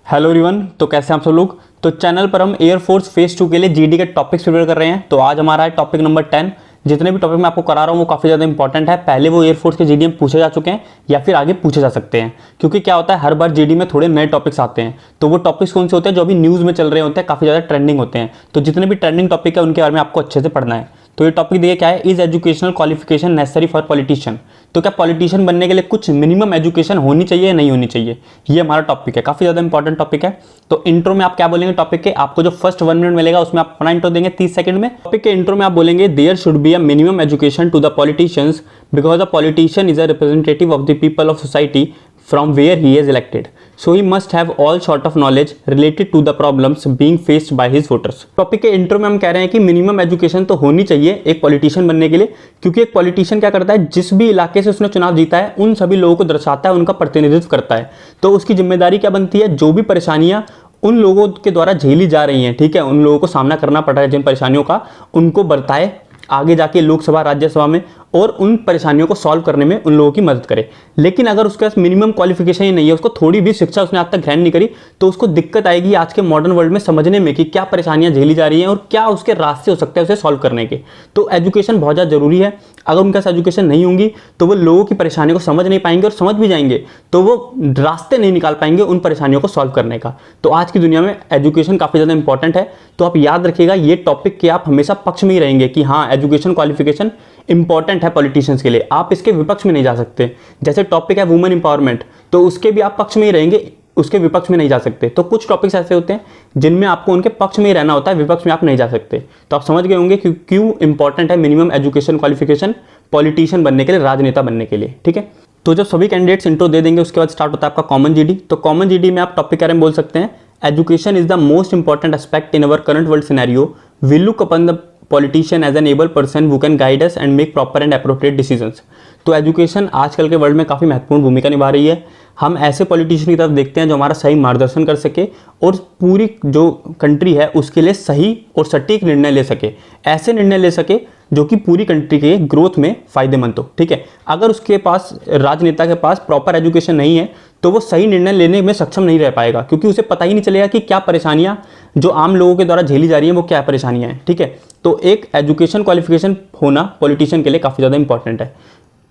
Hello everyone, तो कैसे हैं आप सब लोग। तो चैनल पर हम एयरफोर्स फेज 2 के लिए जीडी के टॉपिक्स प्रिपेयर कर रहे हैं। तो आज हमारा है टॉपिक नंबर 10। जितने भी टॉपिक मैं आपको करा रहा हूँ वो काफ़ी ज़्यादा इंपॉर्टेंट है। पहले वो एयरफोर्स के जीडी में पूछे जा चुके हैं या फिर आगे पूछे जा सकते हैं, क्योंकि क्या होता है हर बार जीडी में थोड़े नए टॉपिक्स आते हैं। तो वो टॉपिक्स कौन से होते हैं जो अभी न्यूज़ में चल रहे होते हैं, काफ़ी ज़्यादा ट्रेंडिंग होते हैं। तो जितने भी ट्रेंडिंग टॉपिक है उनके बारे में आपको अच्छे से पढ़ना है। तो ये टॉपिक देखिए क्या है, is educational qualification necessary for politician. तो क्या पॉलिटिशियन बनने के लिए कुछ मिनिमम एजुकेशन होनी चाहिए या नहीं होनी चाहिए, ये हमारा टॉपिक है। काफ़ी ज़्यादा इंपॉर्टेंट टॉपिक है। तो इंट्रो में आप क्या बोलेंगे टॉपिक के, आपको जो फर्स्ट 1 मिनट मिलेगा उसमें आप अपना इंट्रो देंगे 30 सेकंड में। टॉपिक के इंट्रो में आप बोलेंगे there should be a minimum education to the politicians because the politician is a representative of the people of society from where he is elected, so he must have all sort of knowledge related to the problems being faced by his voters। Topic के intro में हम कह रहे हैं कि minimum education तो होनी चाहिए एक पॉलिटिशियन बनने के लिए, क्योंकि एक पॉलिटिशियन क्या करता है, जिस भी इलाके से उसने चुनाव जीता है उन सभी लोगों को दर्शाता है, उनका प्रतिनिधित्व करता है। तो उसकी जिम्मेदारी क्या बनती है, जो भी परेशानियां उन लोगों के द्वारा झेली जा रही हैं, ठीक है, उन लोगों को सामना करना पड़ रहा है जिन परेशानियों का, उनको बरताए आगे जाके लोकसभा राज्यसभा में और उन परेशानियों को सॉल्व करने में उन लोगों की मदद करे। लेकिन अगर उसके पास मिनिमम क्वालिफिकेशन ही नहीं है, उसको थोड़ी भी शिक्षा उसने आज तक ग्रहण नहीं करी, तो उसको दिक्कत आएगी आज के मॉडर्न वर्ल्ड में समझने में कि क्या परेशानियां झेली जा रही हैं और क्या उसके रास्ते हो सकते हैं उसे सॉल्व करने के। तो एजुकेशन बहुत ज़्यादा जरूरी है। अगर उनके पास एजुकेशन नहीं होंगी तो वो लोगों की परेशानियों को समझ नहीं पाएंगे, और समझ भी जाएंगे तो वो रास्ते नहीं निकाल पाएंगे उन परेशानियों को सॉल्व करने का। तो आज की दुनिया में एजुकेशन काफ़ी ज़्यादा इंपॉर्टेंट है। तो आप याद रखिएगा ये टॉपिक के आप हमेशा पक्ष में ही रहेंगे कि हाँ एजुकेशन क्वालिफिकेशन इंपॉर्टेंट है पॉलिटिशियंस के लिए, आप इसके विपक्ष में नहीं जा सकते। जैसे टॉपिक है वुमेन इंपावरमेंट, तो उसके भी आप पक्ष में ही रहेंगे, उसके विपक्ष में नहीं जा सकते। तो कुछ टॉपिक्स ऐसे होते हैं जिनमें आपको उनके पक्ष में ही रहना होता है, विपक्ष में आप नहीं जा सकते। तो आप समझ गए होंगे कि क्यों इंपॉर्टेंट है मिनिमम एजुकेशन क्वालिफिकेशन पॉलिटिशियन बनने के लिए, राजनेता बनने के लिए, ठीक है। तो जब सभी कैंडिडेट्स इंट्रो दे देंगे उसके बाद स्टार्ट होता है आपका कॉमन जीडी। तो कॉमन जीडी में आप टॉपिक के बारे में बोल सकते हैं, education is the most important aspect in our current world scenario, we look upon the politician as an able person who can guide us and make proper and appropriate decisions. तो education आजकल के world में काफ़ी महत्वपूर्ण भूमिका निभा रही है। हम ऐसे पॉलिटिशियन की तरफ देखते हैं जो हमारा सही मार्गदर्शन कर सके और पूरी जो कंट्री है उसके लिए सही और सटीक निर्णय ले सके, ऐसे निर्णय ले सके जो कि पूरी कंट्री के ग्रोथ में फायदेमंद हो, ठीक है। अगर उसके पास, राजनेता के पास प्रॉपर एजुकेशन नहीं है तो वो सही निर्णय लेने में सक्षम नहीं रह पाएगा, क्योंकि उसे पता ही नहीं चलेगा कि क्या परेशानियां जो आम लोगों के द्वारा झेली जा रही हैं वो क्या परेशानियां हैं, ठीक है। तो एक एजुकेशन क्वालिफिकेशन होना पॉलिटिशियन के लिए काफ़ी ज़्यादा इंपॉर्टेंट है।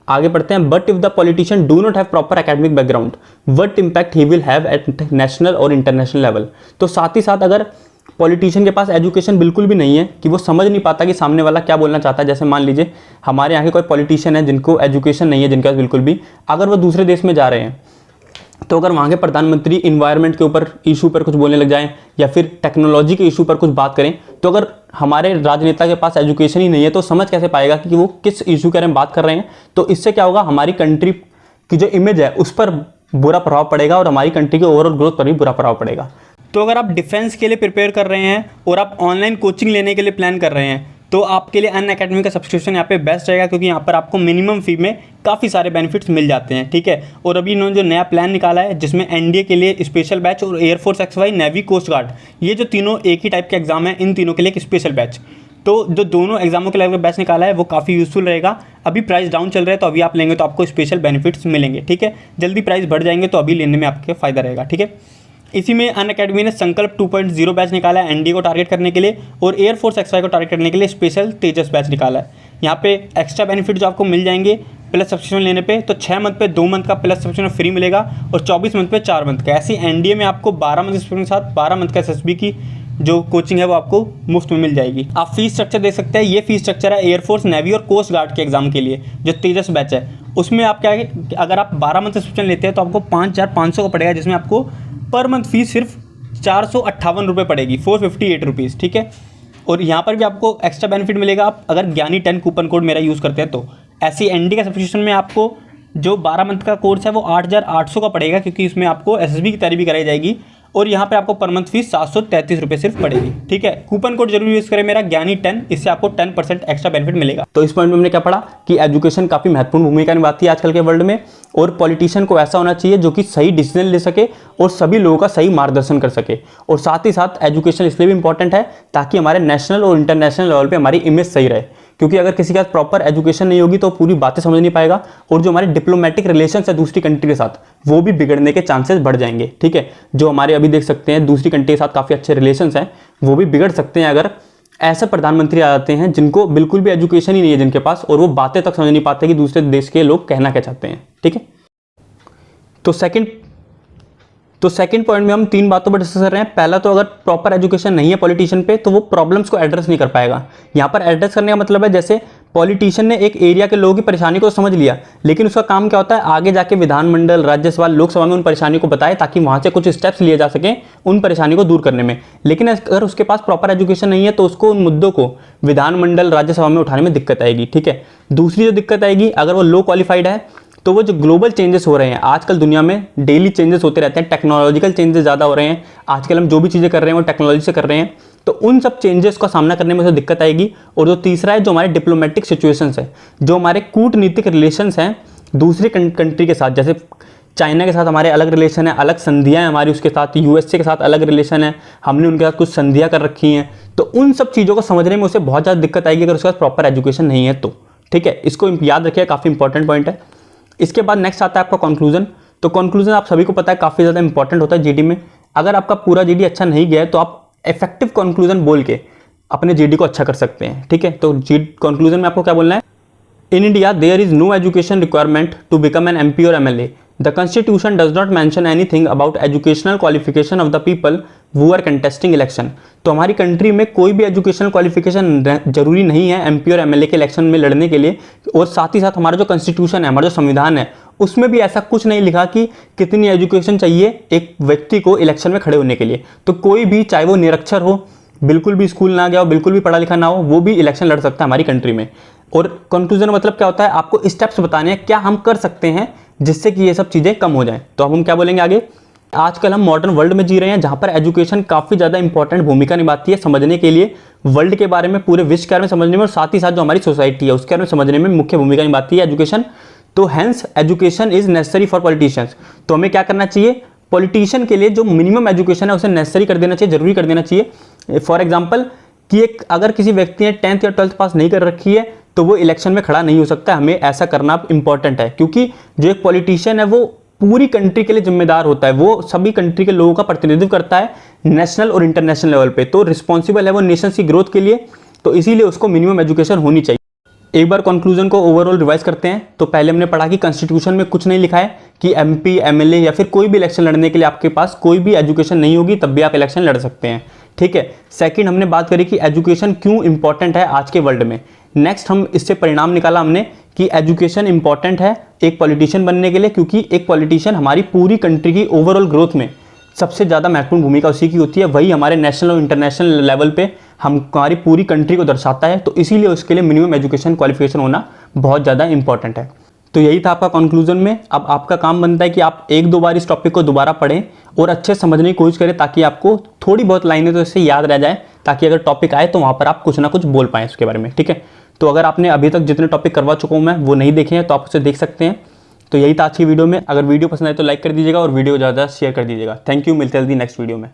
आगे बढ़ते हैं, but if the politician do not have proper academic background what impact he will have at national और इंटरनेशनल लेवल। तो साथ ही साथ अगर पॉलिटिशियन के पास एजुकेशन बिल्कुल भी नहीं है, कि वो समझ नहीं पाता कि सामने वाला क्या बोलना चाहता है। जैसे मान लीजिए हमारे यहाँ के कोई पॉलिटिशियन है जिनको एजुकेशन नहीं है, जिनके पास बिल्कुल भी, अगर वो दूसरे देश में जा रहे हैं तो अगर वहाँ के प्रधानमंत्री इन्वायरमेंट के ऊपर इशू पर कुछ बोलने लग जाएं या फिर टेक्नोलॉजी के इशू पर कुछ बात करें, तो अगर हमारे राजनेता के पास एजुकेशन ही नहीं है तो समझ कैसे पाएगा कि वो किस इशू के बारे में बात कर रहे हैं। तो इससे क्या होगा, हमारी कंट्री की जो इमेज है उस पर बुरा प्रभाव पड़ेगा और हमारी कंट्री के ओवरऑल ग्रोथ पर भी बुरा प्रभाव पड़ेगा। तो अगर आप डिफेंस के लिए प्रिपेयर कर रहे हैं और आप ऑनलाइन कोचिंग लेने के लिए प्लान कर रहे हैं तो आपके लिए अनअकैडमी का सब्सक्रिप्शन यहाँ पे बेस्ट रहेगा, क्योंकि यहाँ पर आपको मिनिमम फी में काफ़ी सारे बेनिफिट्स मिल जाते हैं, ठीक है। और अभी इन्होंने जो नया प्लान निकाला है जिसमें एनडीए के लिए स्पेशल बैच और air force XY, navy, coast guard, ये जो तीनों एक ही टाइप के एग्जाम है, इन तीनों के लिए एक स्पेशल बैच। तो जो दोनों एग्जामों के लिए बैच निकाला है वो काफ़ी यूजफुल रहेगा। अभी प्राइस डाउन चल रहा है तो अभी आप लेंगे तो आपको स्पेशल बेनिफिट्स मिलेंगे, ठीक है। जल्दी प्राइस बढ़ जाएंगे तो अभी लेने में आपके फ़ायदा रहेगा, ठीक है। इसी में अनअकैडमी ने संकल्प 2.0 बैच निकाला है एनडीए को टारगेट करने के लिए, और एयरफोर्स XY को टारगेट करने के लिए स्पेशल तेजस बैच निकाला है। यहाँ पे एक्स्ट्रा बेनिफिट जो आपको मिल जाएंगे प्लस सब्सक्रिप्शन लेने पे, तो 6 मंथ पे 2 मंथ का प्लस सब्सक्रिप्शन फ्री मिलेगा और 24 मंथ पे 4 मंथ का। ऐसी एनडीए में आपको 12 मंथ सब्सक्रिप्शन के साथ 12 मंथ का एसएसबी की जो कोचिंग है वो आपको मुफ्त में मिल जाएगी। आप फीस स्ट्रक्चर देख सकते हैं, ये फीस स्ट्रक्चर है एयरफोर्स, नेवी और कोस्ट गार्ड के एग्जाम के लिए जो तेजस बैच है। उसमें आप क्या है, अगर आप 12 मंथ सब्सक्रिप्शन लेते हैं तो आपको 5,500 का पड़ेगा, जिसमें आपको पर मंथ फीस सिर्फ 458 रुपये पड़ेगी, 458 रुपीज़, ठीक है। और यहाँ पर भी आपको एक्स्ट्रा बेनिफिट मिलेगा आप अगर ज्ञानी 10 कूपन कोड मेरा यूज़ करते हैं तो। ऐसी एनडी का सब्सक्रिप्शन में आपको जो 12 मंथ का कोर्स है वो 8,800 का पड़ेगा, क्योंकि इसमें आपको एसएसबी की तैयारी भी कराई जाएगी, और यहाँ पे आपको पर मंथ फीस 733 रुपये सिर्फ पड़ेगी, ठीक है। कूपन कोड जरूर यूज़ करें मेरा ज्ञानी 10, इससे आपको 10% एक्स्ट्रा बेनिफिट मिलेगा। तो इस पॉइंट में हमने क्या पढ़ा कि एजुकेशन काफ़ी महत्वपूर्ण भूमिका निभाती है आजकल के वर्ल्ड में, और पॉलिटिशियन को ऐसा होना चाहिए जो कि सही डिसीजन ले सके और सभी लोगों का सही मार्गदर्शन कर सके। और साथ ही साथ एजुकेशन इसलिए भी इंपॉर्टेंट है ताकि हमारे नेशनल और इंटरनेशनल लेवल पर हमारी इमेज सही रहे, क्योंकि अगर किसी के पास प्रॉपर एजुकेशन नहीं होगी तो पूरी बातें समझ नहीं पाएगा, और जो हमारे डिप्लोमेटिक रिलेशंस है दूसरी कंट्री के साथ वो भी बिगड़ने के चांसेस बढ़ जाएंगे। ठीक है, जो हमारे अभी देख सकते हैं दूसरी कंट्री के साथ काफ़ी अच्छे रिलेशंस हैं वो भी बिगड़ सकते हैं अगर ऐसे प्रधानमंत्री आ जाते हैं जिनको बिल्कुल भी एजुकेशन ही नहीं है जिनके पास, और वो बातें तक समझ नहीं पाते कि दूसरे देश के लोग कहना क्या चाहते हैं। ठीक है, तो सेकंड पॉइंट में हम 3 बातों पर डिस्कस कर रहे हैं। पहला तो अगर प्रॉपर एजुकेशन नहीं है पॉलिटिशियन पे तो वो प्रॉब्लम्स को एड्रेस नहीं कर पाएगा। यहाँ पर एड्रेस करने का मतलब है जैसे पॉलिटिशियन ने एक एरिया के लोगों की परेशानी को समझ लिया, लेकिन उसका काम क्या होता है आगे जाके विधानमंडल, राज्यसभा, लोकसभा में उन परेशानी को बताए ताकि वहाँ से कुछ स्टेप्स लिए जा सकें उन परेशानी को दूर करने में। लेकिन अगर उसके पास प्रॉपर एजुकेशन नहीं है तो उसको उन मुद्दों को विधानमंडल, राज्यसभा में उठाने में दिक्कत आएगी। ठीक है, दूसरी जो दिक्कत आएगी अगर वो लो क्वालिफाइड है तो वो जो ग्लोबल चेंजेस हो रहे हैं आजकल दुनिया में, डेली चेंजेस होते रहते हैं, टेक्नोलॉजिकल चेंजेस ज़्यादा हो रहे हैं आजकल, हम जो भी चीज़ें कर रहे हैं वो टेक्नोलॉजी से कर रहे हैं, तो उन सब चेंजेस का सामना करने में उसे दिक्कत आएगी। और जो तीसरा है जो हमारे डिप्लोमेटिक सिचुएशंस है, जो हमारे कूटनीतिक रिलेशंस हैं दूसरी कंट्री के साथ, जैसे चाइना के साथ हमारे अलग रिलेशन है, अलग संधियाँ हैं हमारी उसके साथ, यूएसए के साथ अलग रिलेशन है, हमने उनके साथ कुछ संधियाँ कर रखी हैं, तो उन सब चीज़ों को समझने में उसे बहुत ज़्यादा दिक्कत आएगी अगर उसके पास प्रॉपर एजुकेशन नहीं है तो। ठीक है, इसको याद रखिए, काफ़ी इंपॉर्टेंट पॉइंट है। इसके बाद नेक्स्ट आता है आपका कंक्लूजन। तो कंक्लूजन आप सभी को पता है काफ़ी ज़्यादा इंपॉर्टेंट होता है जीडी में। अगर आपका पूरा जीडी अच्छा नहीं गया है तो आप इफेक्टिव कंक्लूजन बोल के अपने जीडी को अच्छा कर सकते हैं। ठीक है, तो कंक्लूजन में आपको क्या बोलना है? In India there is no education requirement to become an MP और MLA. The Constitution does not mention anything about educational qualification of the people who are contesting election. तो हमारी कंट्री में कोई भी एजुकेशनल क्वालिफिकेशन जरूरी नहीं है MP और MLA के इलेक्शन में लड़ने के लिए। और साथ ही साथ हमारा जो कॉन्स्टिट्यूशन है, हमारा जो संविधान है, उसमें भी ऐसा कुछ नहीं लिखा कि कितनी एजुकेशन चाहिए एक व्यक्ति को इलेक्शन में खड़े होने के लिए। तो कोई भी, चाहे वो निरक्षर हो, बिल्कुल भी स्कूल ना गया हो, बिल्कुल भी पढ़ा लिखा ना हो, वो भी इलेक्शन लड़ सकता है हमारी कंट्री में। और कंक्लूजन मतलब क्या होता है? आपको स्टेप्स बताने हैं क्या हम कर सकते हैं जिससे कि ये सब चीज़ें कम हो जाएं। तो अब हम क्या बोलेंगे आगे? आजकल हम मॉडर्न वर्ल्ड में जी रहे हैं जहाँ पर एजुकेशन काफ़ी ज़्यादा इंपॉर्टेंट भूमिका निभाती है समझने के लिए, वर्ल्ड के बारे में, पूरे विश्व के बारे में समझने में, और साथ ही साथ जो हमारी सोसाइटी है उसके बारे में समझने में मुख्य भूमिका निभाती है एजुकेशन। तो hence education is necessary for politicians. तो हमें क्या करना चाहिए? पॉलिटिशियन के लिए जो मिनिमम एजुकेशन है उसे नेसेसरी कर देना चाहिए, जरूरी कर देना चाहिए। फॉर एग्जाम्पल कि एक अगर किसी व्यक्ति ने 10th या 12th पास नहीं कर रखी है तो वो इलेक्शन में खड़ा नहीं हो सकता। हमें ऐसा करना इंपॉर्टेंट है, क्योंकि जो एक पॉलिटिशियन है वो पूरी कंट्री के लिए जिम्मेदार होता है, वो सभी कंट्री के लोगों का प्रतिनिधित्व करता है नेशनल और इंटरनेशनल लेवल पे, तो रिस्पॉन्सिबल है वो नेशन की ग्रोथ के लिए। तो इसीलिए उसको मिनिमम एजुकेशन होनी चाहिए। एक बार कंक्लूजन को ओवरऑल रिवाइज करते हैं। तो पहले हमने पढ़ा कि कॉन्स्टिट्यूशन में कुछ नहीं लिखा है कि MP, MLA या फिर कोई भी इलेक्शन लड़ने के लिए आपके पास कोई भी एजुकेशन नहीं होगी तब भी आप इलेक्शन लड़ सकते हैं। ठीक है, सेकंड हमने बात करी कि एजुकेशन क्यों इंपॉर्टेंट है आज के वर्ल्ड में। नेक्स्ट हम इससे परिणाम निकाला हमने कि एजुकेशन इंपॉर्टेंट है एक पॉलिटिशियन बनने के लिए, क्योंकि एक पॉलिटिशियन हमारी पूरी कंट्री की ओवरऑल ग्रोथ में सबसे ज़्यादा महत्वपूर्ण भूमिका उसी की होती है, वही हमारे नेशनल और इंटरनेशनल लेवल पे हमारी पूरी कंट्री को दर्शाता है। तो इसीलिए उसके लिए मिनिमम एजुकेशन क्वालिफिकेशन होना बहुत ज़्यादा इंपॉर्टेंट है। तो यही था आपका कंक्लूजन में। अब आपका काम बनता है कि आप 1-2 बार इस टॉपिक को दोबारा पढ़ें और अच्छे समझने की कोशिश करें ताकि आपको थोड़ी बहुत लाइनें तो इससे याद रह जाए, ताकि अगर टॉपिक आए तो वहाँ पर आप कुछ ना कुछ बोल पाएँ उसके बारे में। ठीक है, तो अगर आपने अभी तक जितने टॉपिक करवा चुका हूँ मैं वो नहीं देखे हैं तो आप उसे देख सकते हैं। तो यही था आज की वीडियो में। अगर वीडियो पसंद आए तो लाइक कर दीजिएगा और वीडियो ज़्यादा शेयर कर दीजिएगा। थैंक यू, मिलते हैं जल्दी नेक्स्ट वीडियो में।